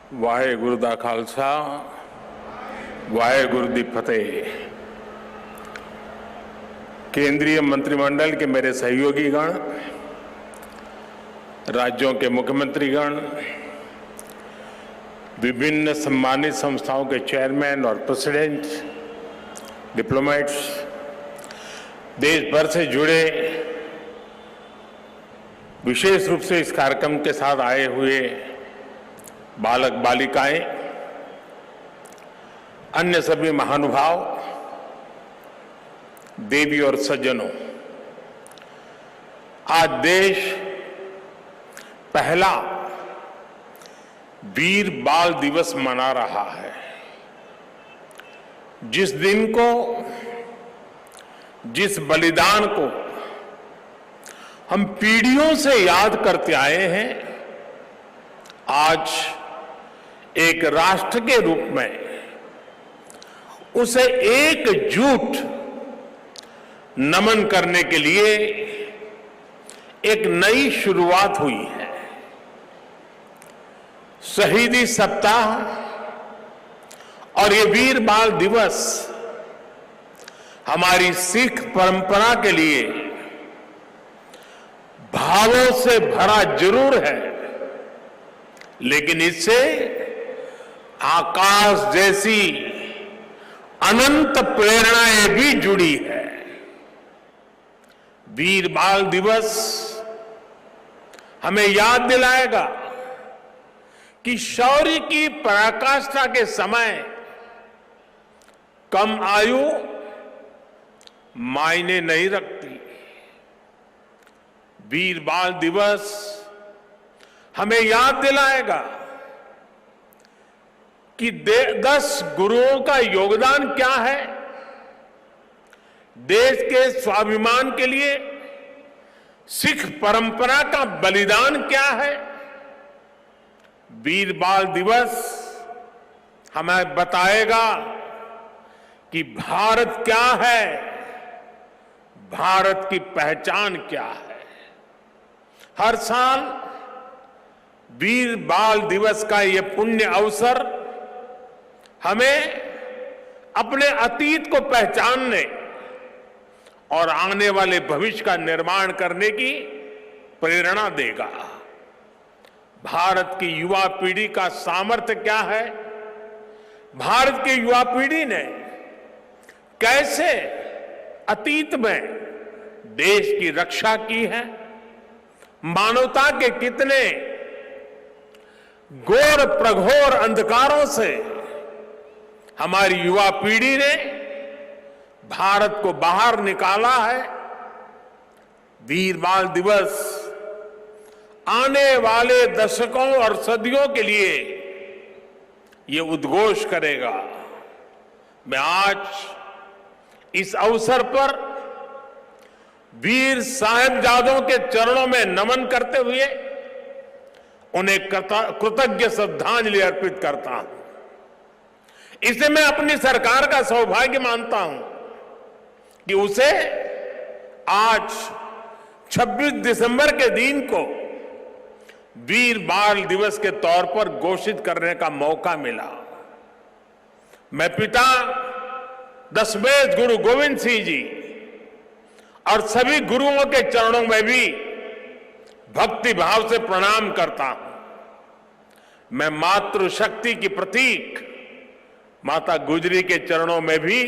वाहेगुरु दा खालसा वाहेगुरु दी फतेह। केंद्रीय मंत्रिमंडल के मेरे सहयोगीगण, राज्यों के मुख्यमंत्रीगण, विभिन्न सम्मानित संस्थाओं के चेयरमैन और प्रेसिडेंट, डिप्लोमेट्स, देश भर से जुड़े विशेष रूप से इस कार्यक्रम के साथ आए हुए बालक बालिकाएं, अन्य सभी महानुभाव, देवी और सज्जनों, आज देश पहला वीर बाल दिवस मना रहा है। जिस दिन को, जिस बलिदान को हम पीढ़ियों से याद करते आए हैं, आज एक राष्ट्र के रूप में उसे एकजुट नमन करने के लिए एक नई शुरुआत हुई है। शहीदी सप्ताह और ये वीर बाल दिवस हमारी सिख परंपरा के लिए भावों से भरा जरूर है, लेकिन इससे आकाश जैसी अनंत प्रेरणाएं भी जुड़ी है। वीर बाल दिवस हमें याद दिलाएगा कि शौर्य की पराकाष्ठा के समय कम आयु मायने नहीं रखती। वीर बाल दिवस हमें याद दिलाएगा कि 10 गुरुओं का योगदान क्या है, देश के स्वाभिमान के लिए सिख परंपरा का बलिदान क्या है। वीर बाल दिवस हमें बताएगा कि भारत क्या है, भारत की पहचान क्या है। हर साल वीर बाल दिवस का ये पुण्य अवसर हमें अपने अतीत को पहचानने और आने वाले भविष्य का निर्माण करने की प्रेरणा देगा। भारत की युवा पीढ़ी का सामर्थ्य क्या है, भारत की युवा पीढ़ी ने कैसे अतीत में देश की रक्षा की है, मानवता के कितने घोर प्रघोर अंधकारों से हमारी युवा पीढ़ी ने भारत को बाहर निकाला है। वीर बाल दिवस आने वाले दशकों और सदियों के लिए ये उद्घोष करेगा। मैं आज इस अवसर पर वीर साहिबजादों के चरणों में नमन करते हुए उन्हें कृतज्ञ श्रद्धांजलि अर्पित करता हूं। इसे मैं अपनी सरकार का सौभाग्य मानता हूं कि उसे आज 26 दिसंबर के दिन को वीर बाल दिवस के तौर पर घोषित करने का मौका मिला। मैं पिता दशमेश गुरु गोविंद सिंह जी और सभी गुरुओं के चरणों में भी भक्ति भाव से प्रणाम करता हूं। मैं मातृशक्ति की प्रतीक माता गुजरी के चरणों में भी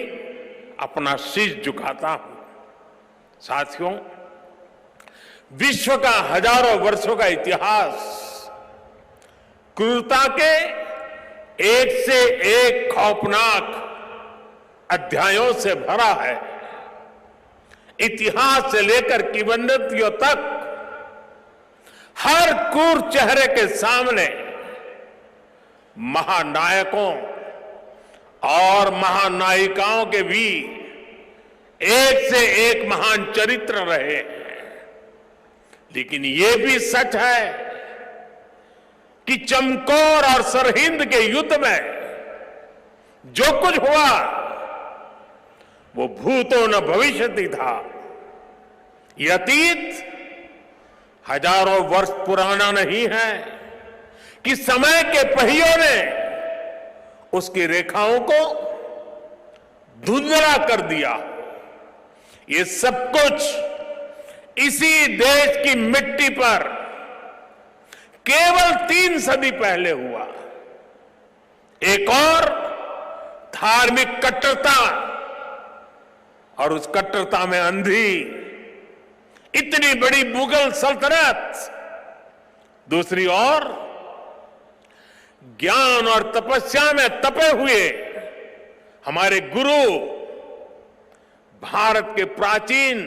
अपना शीश झुकाता हूं। साथियों, विश्व का हजारों वर्षों का इतिहास क्रूरता के एक से एक खौफनाक अध्यायों से भरा है। इतिहास से लेकर किंवदंतियों तक हर क्रूर चेहरे के सामने महानायकों और महानायिकाओं के भी एक से एक महान चरित्र रहे हैं। लेकिन ये भी सच है कि चमकौर और सरहिंद के युद्ध में जो कुछ हुआ वो भूतो न भविष्यति था। ये अतीत हजारों वर्ष पुराना नहीं है कि समय के पहियों ने उसकी रेखाओं को धुंधला कर दिया। ये सब कुछ इसी देश की मिट्टी पर केवल 3 सदी पहले हुआ। एक और धार्मिक कट्टरता, और उस कट्टरता में अंधी इतनी बड़ी मुगल सल्तनत, दूसरी ओर ज्ञान और तपस्या में तपे हुए हमारे गुरु, भारत के प्राचीन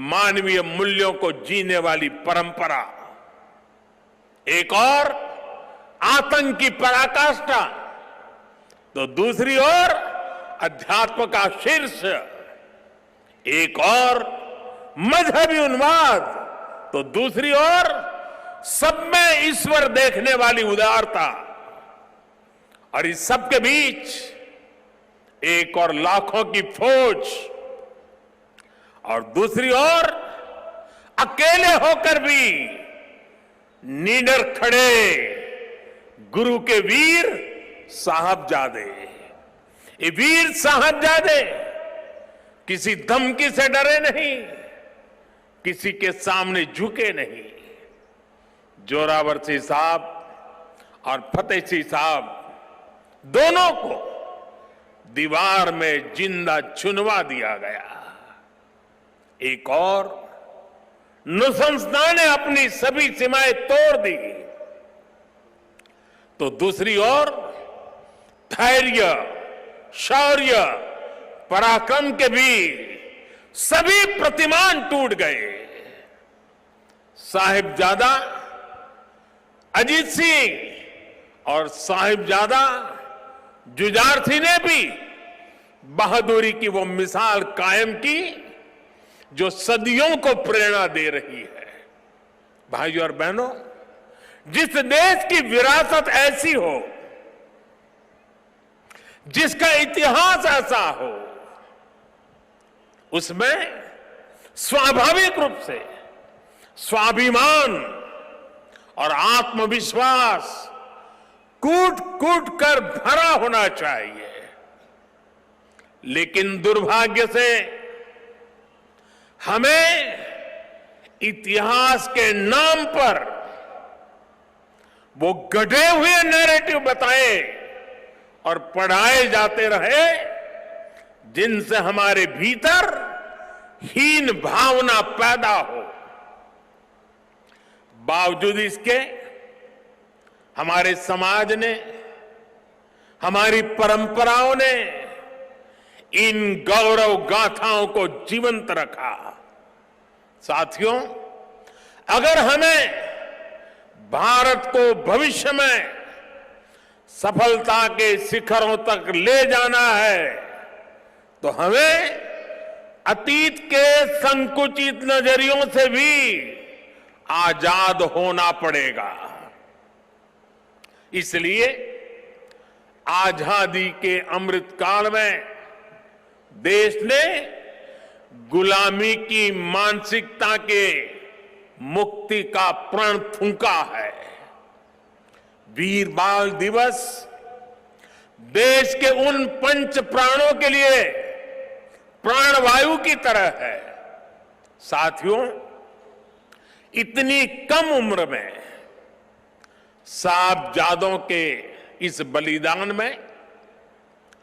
मानवीय मूल्यों को जीने वाली परंपरा, एक और आतंक की पराकाष्ठा, तो दूसरी ओर अध्यात्म का शीर्ष, एक और मजहबी उन्माद, तो दूसरी ओर सब में ईश्वर देखने वाली उदारता, और इस सब के बीच एक और लाखों की फौज, और दूसरी ओर अकेले होकर भी निडर खड़े गुरु के वीर साहबजादे। ये वीर साहबजादे किसी धमकी से डरे नहीं, किसी के सामने झुके नहीं। जोरावर सिंह साहब और फतेह सिंह साहब दोनों को दीवार में जिंदा चुनवा दिया गया। एक और नृशंसता ने अपनी सभी सीमाएं तोड़ दी, तो दूसरी ओर धैर्य, शौर्य, पराक्रम के भी सभी प्रतिमान टूट गए। साहिबजादा अजीत सिंह और साहिबजादा जुझार सिंह ने भी बहादुरी की वो मिसाल कायम की जो सदियों को प्रेरणा दे रही है। भाइयों और बहनों, जिस देश की विरासत ऐसी हो, जिसका इतिहास ऐसा हो, उसमें स्वाभाविक रूप से स्वाभिमान और आत्मविश्वास कूट कूट कर भरा होना चाहिए। लेकिन दुर्भाग्य से हमें इतिहास के नाम पर वो गढ़े हुए नैरेटिव बताए और पढ़ाए जाते रहे, जिनसे हमारे भीतर हीन भावना पैदा हो। बावजूद इसके हमारे समाज ने, हमारी परंपराओं ने इन गौरव गाथाओं को जीवंत रखा। साथियों, अगर हमें भारत को भविष्य में सफलता के शिखरों तक ले जाना है, तो हमें अतीत के संकुचित नजरियों से भी आजाद होना पड़ेगा। इसलिए आजादी के अमृत काल में देश ने गुलामी की मानसिकता के मुक्ति का प्रण फूंका है। वीर बाल दिवस देश के उन पंच प्राणों के लिए प्राणवायु की तरह है। साथियों, इतनी कम उम्र में साहबजादों के इस बलिदान में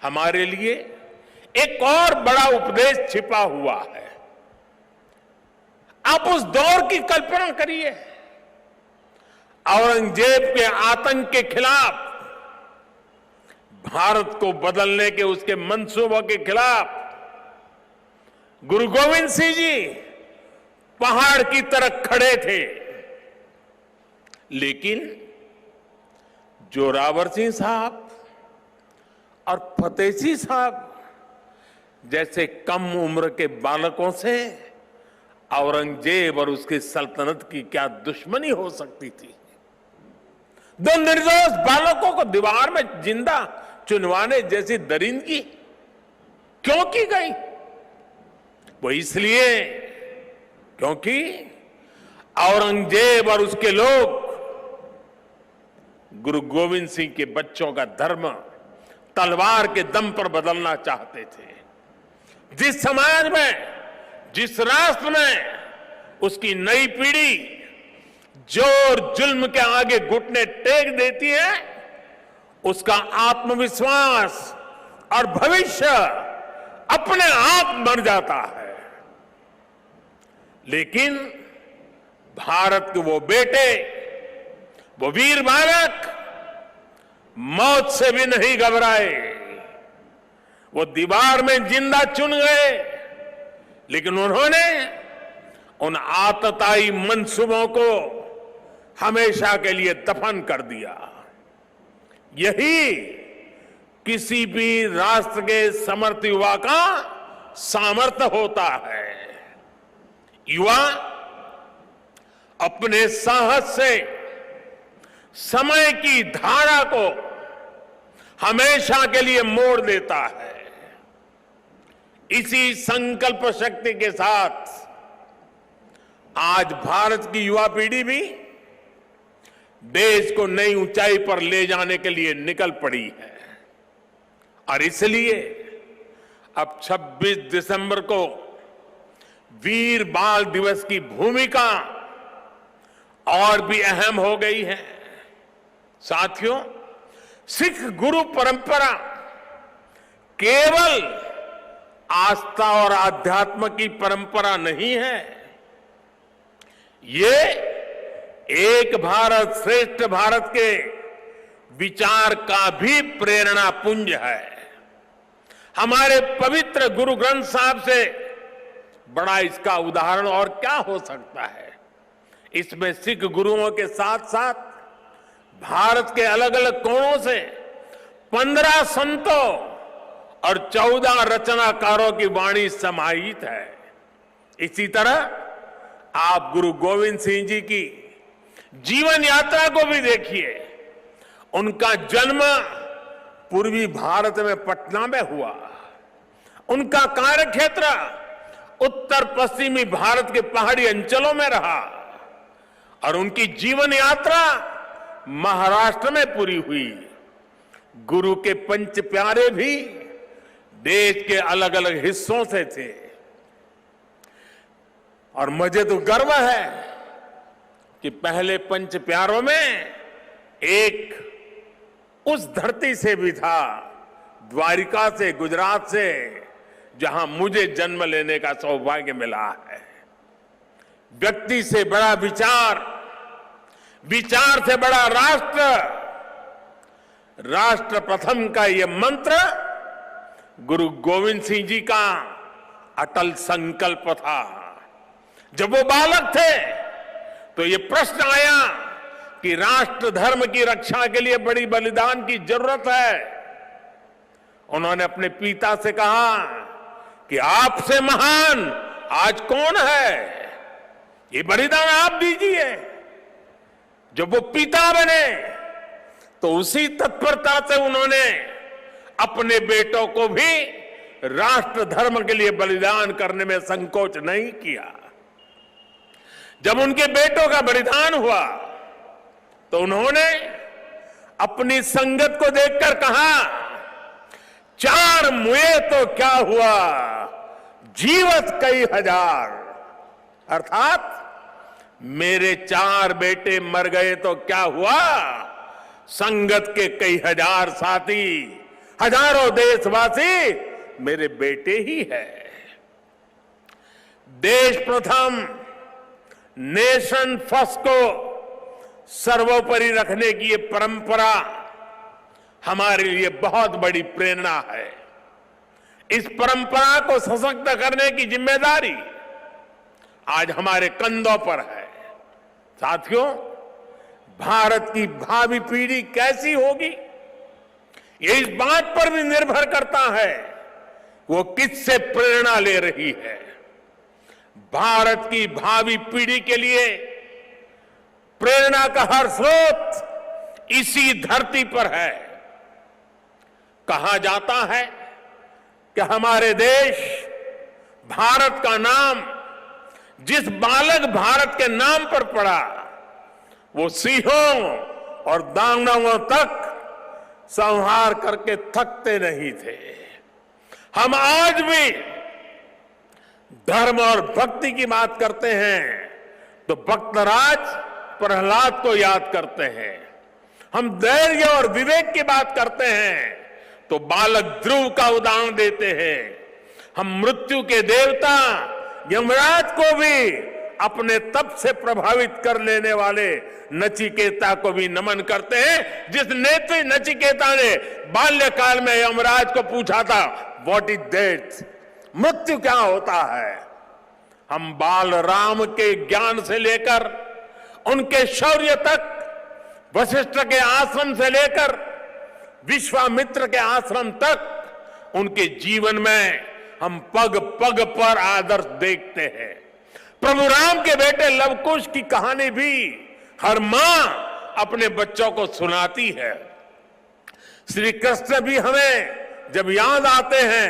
हमारे लिए एक और बड़ा उपदेश छिपा हुआ है। आप उस दौर की कल्पना करिए, औरंगजेब के आतंक के खिलाफ, भारत को बदलने के उसके मंसूबों के खिलाफ गुरु गोविंद सिंह जी पहाड़ की तरह खड़े थे। लेकिन जोरावर सिंह साहब और फतेह सिंह साहब जैसे कम उम्र के बालकों से औरंगजेब और उसकी सल्तनत की क्या दुश्मनी हो सकती थी। दो निर्दोष बालकों को दीवार में जिंदा चुनवाने जैसी दरिंदगी क्यों की गई? वो इसलिए क्योंकि औरंगजेब और उसके लोग गुरु गोविंद सिंह के बच्चों का धर्म तलवार के दम पर बदलना चाहते थे। जिस समाज में, जिस राष्ट्र में उसकी नई पीढ़ी जोर जुल्म के आगे घुटने टेक देती है, उसका आत्मविश्वास और भविष्य अपने आप बन जाता है। लेकिन भारत के वो बेटे, वो वीर बालक मौत से भी नहीं घबराए। वो दीवार में जिंदा चुन गए, लेकिन उन्होंने उन आतताई मंसूबों को हमेशा के लिए दफन कर दिया। यही किसी भी राष्ट्र के समर्थ युवा का सामर्थ्य होता है। युवा अपने साहस से समय की धारा को हमेशा के लिए मोड़ देता है। इसी संकल्प शक्ति के साथ आज भारत की युवा पीढ़ी भी देश को नई ऊंचाई पर ले जाने के लिए निकल पड़ी है। और इसलिए अब 26 दिसंबर को वीर बाल दिवस की भूमिका और भी अहम हो गई है। साथियों, सिख गुरु परंपरा केवल आस्था और आध्यात्म की परंपरा नहीं है, ये एक भारत श्रेष्ठ भारत के विचार का भी प्रेरणा पुंज है। हमारे पवित्र गुरु ग्रंथ साहब से बड़ा इसका उदाहरण और क्या हो सकता है। इसमें सिख गुरुओं के साथ साथ भारत के अलग अलग कोणों से 15 संतों और 14 रचनाकारों की वाणी समाहित है। इसी तरह आप गुरु गोविंद सिंह जी की जीवन यात्रा को भी देखिए। उनका जन्म पूर्वी भारत में पटना में हुआ। उनका कार्यक्षेत्र उत्तर पश्चिमी भारत के पहाड़ी अंचलों में रहा और उनकी जीवन यात्रा महाराष्ट्र में पूरी हुई। गुरु के पंच प्यारे भी देश के अलग अलग हिस्सों से थे। और मुझे तो गर्व है कि पहले पंच प्यारों में एक उस धरती से भी था, द्वारिका से, गुजरात से, जहां मुझे जन्म लेने का सौभाग्य मिला है। व्यक्ति से बड़ा विचार, विचार से बड़ा राष्ट्र, राष्ट्र प्रथम का यह मंत्र गुरु गोविंद सिंह जी का अटल संकल्प था। जब वो बालक थे तो ये प्रश्न आया कि राष्ट्र धर्म की रक्षा के लिए बड़ी बलिदान की जरूरत है। उन्होंने अपने पिता से कहा कि आपसे महान आज कौन है, ये बलिदान आप दीजिए। जब वो पिता बने तो उसी तत्परता से उन्होंने अपने बेटों को भी राष्ट्र धर्म के लिए बलिदान करने में संकोच नहीं किया। जब उनके बेटों का बलिदान हुआ तो उन्होंने अपनी संगत को देखकर कहा, 4 मुए तो क्या हुआ, जीवत कई हजार। अर्थात मेरे 4 बेटे मर गए तो क्या हुआ, संगत के कई हजार साथी, हजारों देशवासी मेरे बेटे ही है। देश प्रथम, नेशन फर्स्ट को सर्वोपरि रखने की ये परंपरा हमारे लिए बहुत बड़ी प्रेरणा है। इस परंपरा को सशक्त करने की जिम्मेदारी आज हमारे कंधों पर है। साथियों, भारत की भावी पीढ़ी कैसी होगी, ये इस बात पर भी निर्भर करता है वो किससे प्रेरणा ले रही है। भारत की भावी पीढ़ी के लिए प्रेरणा का हर स्रोत इसी धरती पर है। कहा जाता है कि हमारे देश भारत का नाम जिस बालक भारत के नाम पर पड़ा, वो सिंहों और दानवों तक संहार करके थकते नहीं थे। हम आज भी धर्म और भक्ति की बात करते हैं तो भक्तराज प्रहलाद को याद करते हैं। हम धैर्य और विवेक की बात करते हैं तो बालक ध्रुव का उदाहरण देते हैं। हम मृत्यु के देवता यमराज को भी अपने तप से प्रभावित कर लेने वाले नचिकेता को भी नमन करते हैं, जिस नेत्री नचिकेता ने बाल्यकाल में यमराज को पूछा था, व्हाट इज डेथ, मृत्यु क्या होता है। हम बाल राम के ज्ञान से लेकर उनके शौर्य तक, वशिष्ठ के आश्रम से लेकर विश्वामित्र के आश्रम तक, उनके जीवन में हम पग पग पर आदर्श देखते हैं। प्रभु राम के बेटे लवकुश की कहानी भी हर मां अपने बच्चों को सुनाती है। श्री कृष्ण भी हमें जब याद आते हैं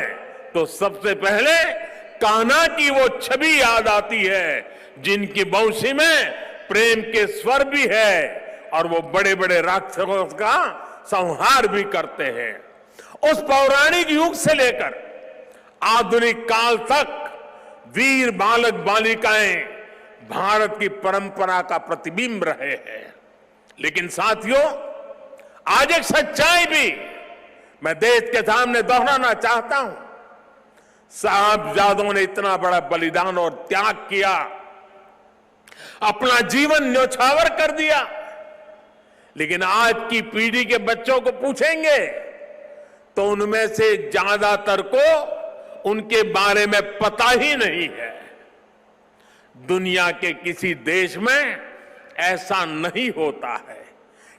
तो सबसे पहले कान्हा की वो छवि याद आती है, जिनकी बंशी में प्रेम के स्वर भी है और वो बड़े बड़े राक्षसों का संहार भी करते हैं। उस पौराणिक युग से लेकर आधुनिक काल तक वीर बालक बालिकाएं भारत की परंपरा का प्रतिबिंब रहे हैं। लेकिन साथियों, आज एक सच्चाई भी मैं देश के सामने दोहराना चाहता हूं। साहबजादों ने इतना बड़ा बलिदान और त्याग किया, अपना जीवन न्यौछावर कर दिया, लेकिन आज की पीढ़ी के बच्चों को पूछेंगे तो उनमें से ज्यादातर को उनके बारे में पता ही नहीं है। दुनिया के किसी देश में ऐसा नहीं होता है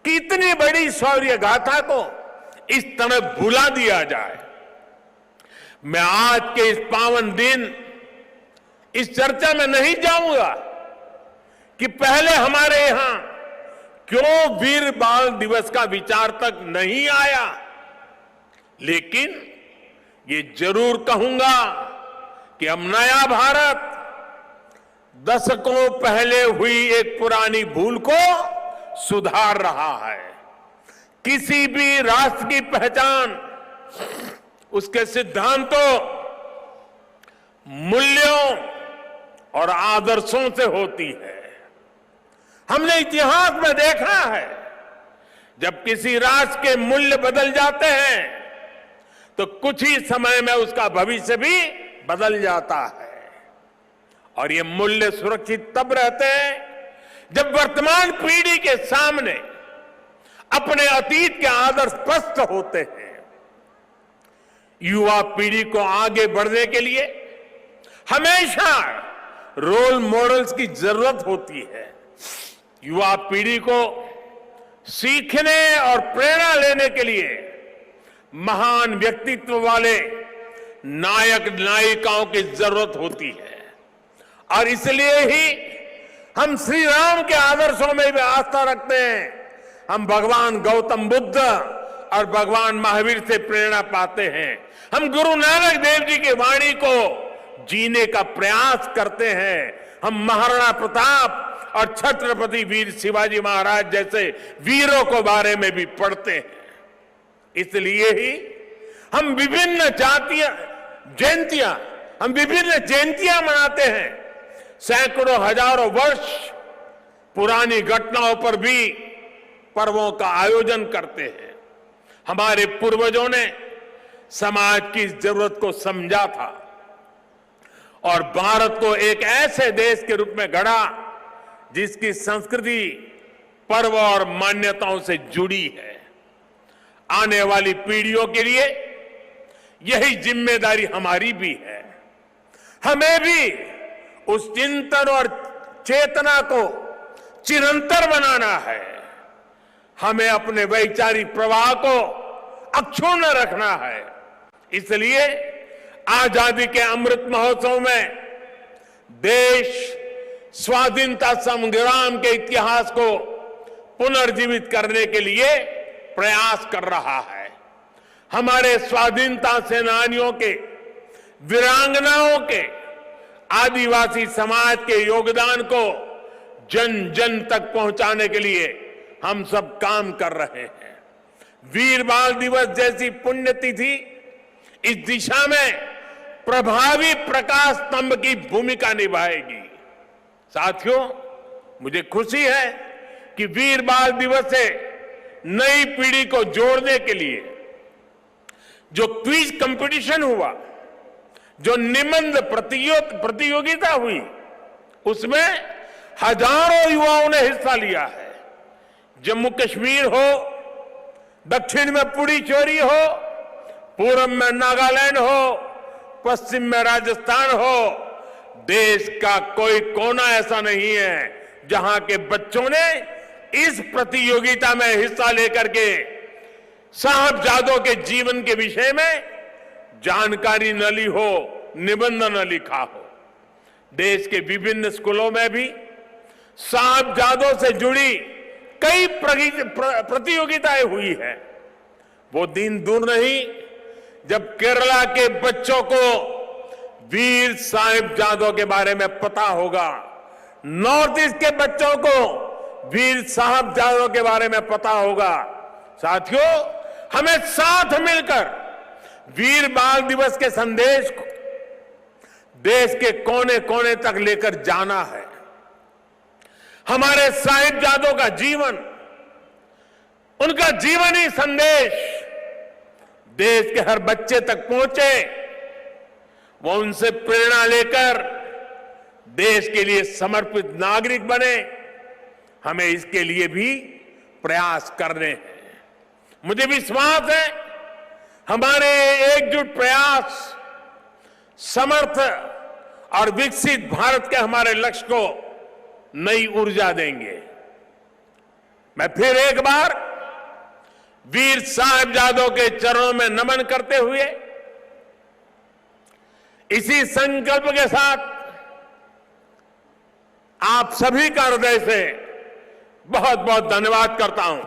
कि इतनी बड़ी शौर्य गाथा को इस तरह भुला दिया जाए। मैं आज के इस पावन दिन इस चर्चा में नहीं जाऊंगा कि पहले हमारे यहां क्यों वीर बाल दिवस का विचार तक नहीं आया, लेकिन ये जरूर कहूंगा कि अब नया भारत दशकों पहले हुई एक पुरानी भूल को सुधार रहा है। किसी भी राष्ट्र की पहचान उसके सिद्धांतों, मूल्यों और आदर्शों से होती है। हमने इतिहास में देखा है, जब किसी राष्ट्र के मूल्य बदल जाते हैं तो कुछ ही समय में उसका भविष्य भी बदल जाता है। और ये मूल्य सुरक्षित तब रहते हैं जब वर्तमान पीढ़ी के सामने अपने अतीत के आदर्श स्पष्ट होते हैं। युवा पीढ़ी को आगे बढ़ने के लिए हमेशा रोल मॉडल्स की जरूरत होती है। युवा पीढ़ी को सीखने और प्रेरणा लेने के लिए महान व्यक्तित्व वाले नायक नायिकाओं की जरूरत होती है। और इसलिए ही हम श्री राम के आदर्शों में भी आस्था रखते हैं। हम भगवान गौतम बुद्ध और भगवान महावीर से प्रेरणा पाते हैं। हम गुरु नानक देव जी की वाणी को जीने का प्रयास करते हैं। हम महाराणा प्रताप और छत्रपति वीर शिवाजी महाराज जैसे वीरों को बारे में भी पढ़ते हैं। इसलिए ही हम विभिन्न जयंतियां मनाते हैं। सैकड़ों हजारों वर्ष पुरानी घटनाओं पर भी पर्वों का आयोजन करते हैं। हमारे पूर्वजों ने समाज की जरूरत को समझा था और भारत को एक ऐसे देश के रूप में गढ़ा जिसकी संस्कृति पर्व और मान्यताओं से जुड़ी है। आने वाली पीढ़ियों के लिए यही जिम्मेदारी हमारी भी है। हमें भी उस चिंतन और चेतना को चिरंतर बनाना है। हमें अपने वैचारिक प्रवाह को अक्षुण्ण रखना है। इसलिए आजादी के अमृत महोत्सव में देश स्वाधीनता संग्राम के इतिहास को पुनर्जीवित करने के लिए प्रयास कर रहा है। हमारे स्वाधीनता सेनानियों के, वीरांगनाओं के, आदिवासी समाज के योगदान को जन जन तक पहुंचाने के लिए हम सब काम कर रहे हैं। वीर बाल दिवस जैसी पुण्यतिथि इस दिशा में प्रभावी प्रकाश स्तंभ की भूमिका निभाएगी। साथियों, मुझे खुशी है कि वीर बाल दिवस से नई पीढ़ी को जोड़ने के लिए जो क्विज कंपटीशन हुआ, जो निबंध प्रतियोगिता हुई, उसमें हजारों युवाओं ने हिस्सा लिया है। जम्मू कश्मीर हो, दक्षिण में पुडुचेरी हो, पूर्व में नागालैंड हो, पश्चिम में राजस्थान हो, देश का कोई कोना ऐसा नहीं है जहां के बच्चों ने इस प्रतियोगिता में हिस्सा लेकर के साहबजादों के जीवन के विषय में जानकारी न ली हो, निबंध न लिखा हो। देश के विभिन्न स्कूलों में भी साहबजादों से जुड़ी कई प्रतियोगिताएं हुई है। वो दिन दूर नहीं जब केरला के बच्चों को वीर साहिबजादों के बारे में पता होगा, नॉर्थ ईस्ट के बच्चों को वीर साहिबजादों के बारे में पता होगा। साथियों, हमें साथ मिलकर वीर बाल दिवस के संदेश को देश के कोने कोने तक लेकर जाना है। हमारे साहिबजादों का जीवन, उनका जीवनी संदेश देश के हर बच्चे तक पहुंचे, वो उनसे प्रेरणा लेकर देश के लिए समर्पित नागरिक बने। हमें इसके लिए भी प्रयास करने हैं। मुझे विश्वास है हमारे एकजुट प्रयास समर्थ और विकसित भारत के हमारे लक्ष्य को नई ऊर्जा देंगे। मैं फिर एक बार वीर साहिबजादों के चरणों में नमन करते हुए इसी संकल्प के साथ आप सभी का हृदय से बहुत बहुत धन्यवाद करता हूं।